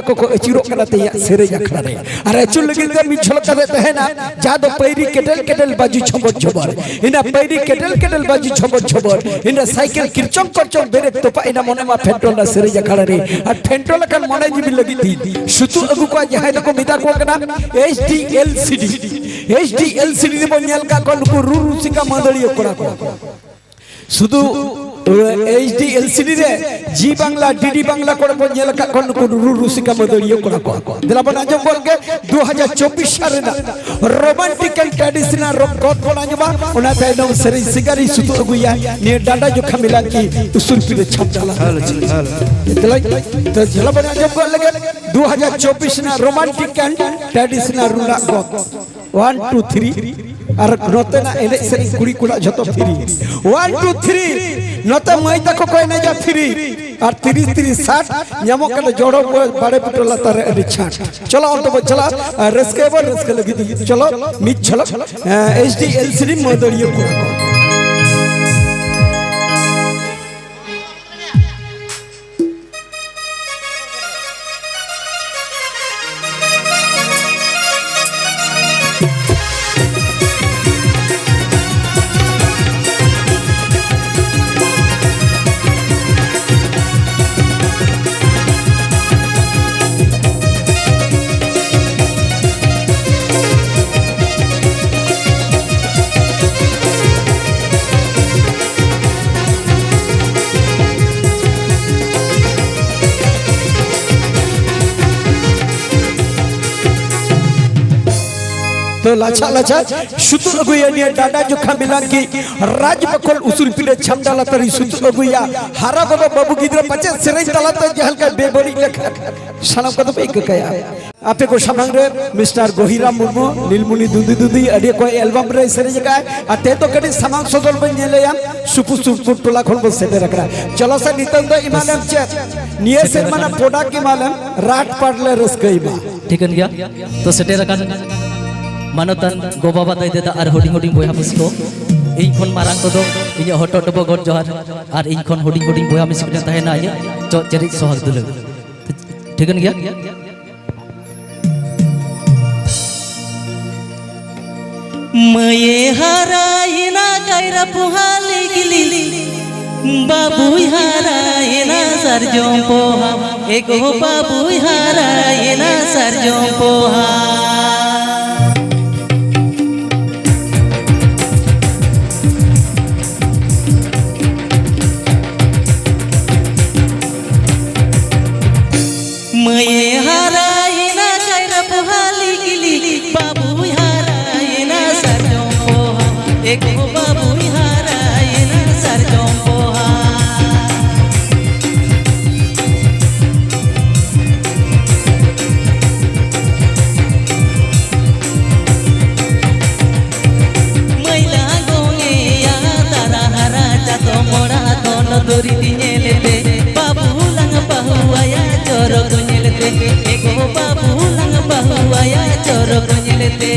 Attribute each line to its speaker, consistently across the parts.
Speaker 1: तको को अचुरो कना ते सेरे अखड़ा रे अरे अचुर लगे ते मी झलक दे तहना जा दो पैरी केटल केटल बाजू छबर छबर इना पैरी केटल केटल बाजू छबर छबर इना साइकिल किरचम करचम बेरे तोपा इना मने मा फेंटोल ना सेरे अखड़ा रे और फेंटोल कन मने जी भी लगी थी सुतु अगु को जहां तको मिता को कना HDLCD दे बन्याल का को रुरुसिका मदलियो कोड़ा को सुदु HDLCD रे जी बांग्ला डीडी बांग्ला कोड़ा बन्याल का को रुरुसिका मदलियो कोड़ा को दिला बना जो बोल के 2024 साल ना रोमांटिक एंड ट्रेडिशनल रॉक कोड़ा जबा ओना ताइनो सरी सिगारी सुतु अगुया ने डांडा जो खमिला की उसूल पे छप जाला दिला तो दिला बना जो बोल के 2024 ना रोमांटिक एंड ट्रेडिशनल रुना को 1 2 3 और नोते ना एने सरी कुड़ी कुड़ा जतो फ्री 1 2 3 नोते मई तक कोई ना जा फ्री और 30 30 60 न्यामो कले जोड़ो बड़े पिटोला तारे एडी छाट चलो ऑन तो चला रस्के लगी चलो मिच चलो HDLCD मदरियो को तो लाचा लाचा सुतु अगुया ने डाडा जो खमिला की राज बकल उसूल पिले छमडाला तरी सुतु अगुया हारा बाबा बाबू गिद्र पचे सेरे तला त जहल का बेबोरी लेखा सनम कदम एक कया आपे को समंग रे मिस्टर गोहिरा मुर्मू नीलमुनी दुदी दुदी अडे को एल्बम रे सेरे जका अते तो कडी समंग सदल बन नेले या सुपु सुपु टोला खन बस सेटे रखरा चलो सा नितन तो इमानम चे निये से मना पोडा के मालम रात पड़ले रसकईबा
Speaker 2: ठीक है गया तो सेटे रखन मानोतान गो बाबा दाई देदा और होडिंग होडिंग बोया मिसको इन खन मारांग को दो इन हटो डबो गड जोहार और इन खन होडिंग होडिंग बोया मिसको ने तहेना ये चो चरी सोहाग दुल ठीक है गया
Speaker 3: मये हराइना कायरा पुहाले गिली बाबू हराइना सरजों पोहा एको बाबू हराइना सरजों पोहा मये हराइना कायरा पुहाले गिली बाबू हराइना सरजों पोहा एको बाबू हराइना सरजों पोहा मैला गोंगे या तारा हरा जातो मोड़ा दोनों दोरी दिनेले दे बाबू लंग बहुआया चोरो गोनेलते एको बाबू लंग बहुआया चोरो गोनेलते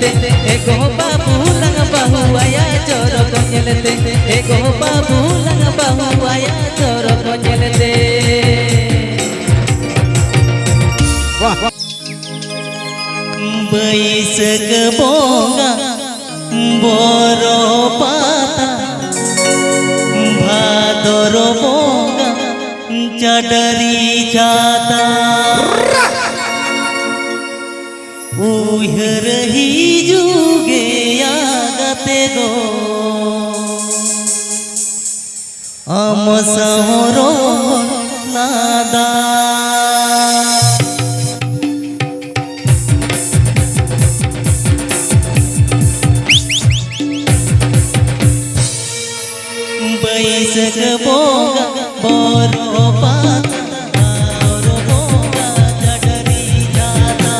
Speaker 3: nyelete ego babu lang bahu aya coro ko nyelete ego babu lang bahu aya coro ko nyelete बैसक बोंगा बोरो पाता भादर बोंगा चडरी जाता उहर ही जुगे आगते गो आम सहरो नादा बैसक बोंगा बोरो पाता बोरो बोंगा चडरी जाता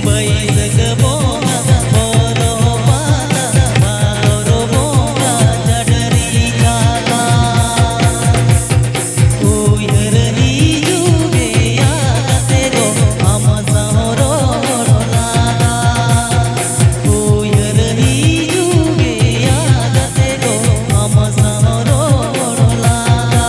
Speaker 3: बैसक बोंगा बोरो पाता बोरो बोंगा चडरी जाता उयर ही जुगे आगते गो हम सहरो नादा उयर ही जुगे आगते गो हम सहरो नादा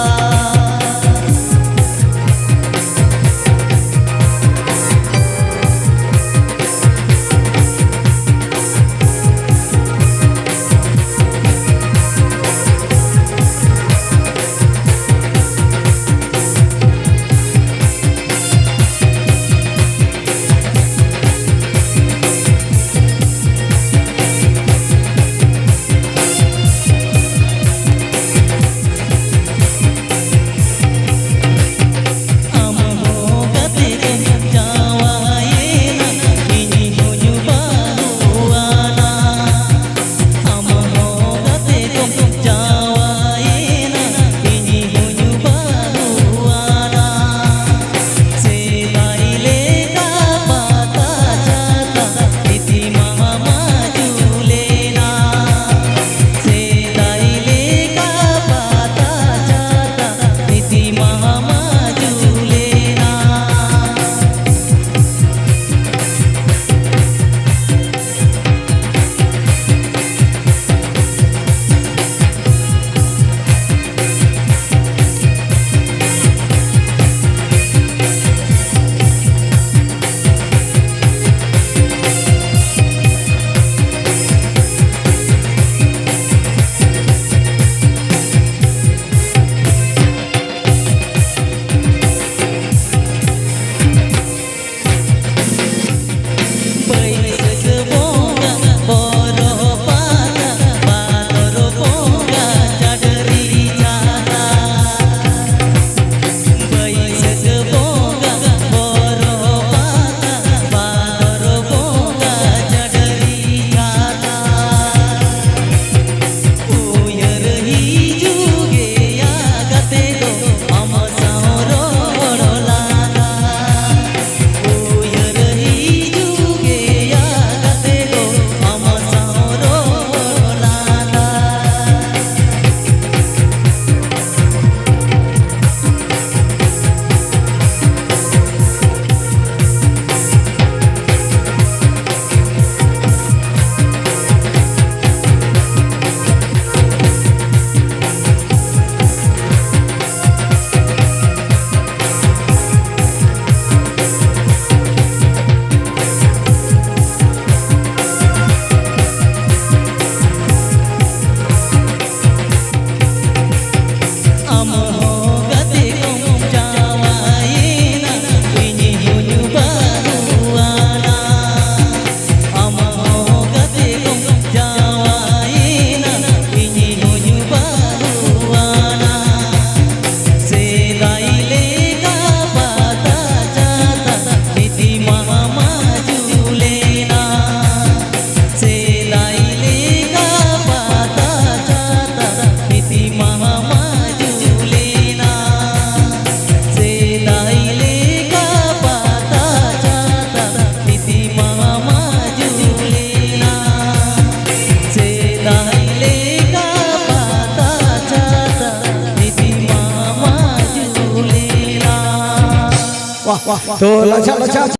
Speaker 1: तो लच्छा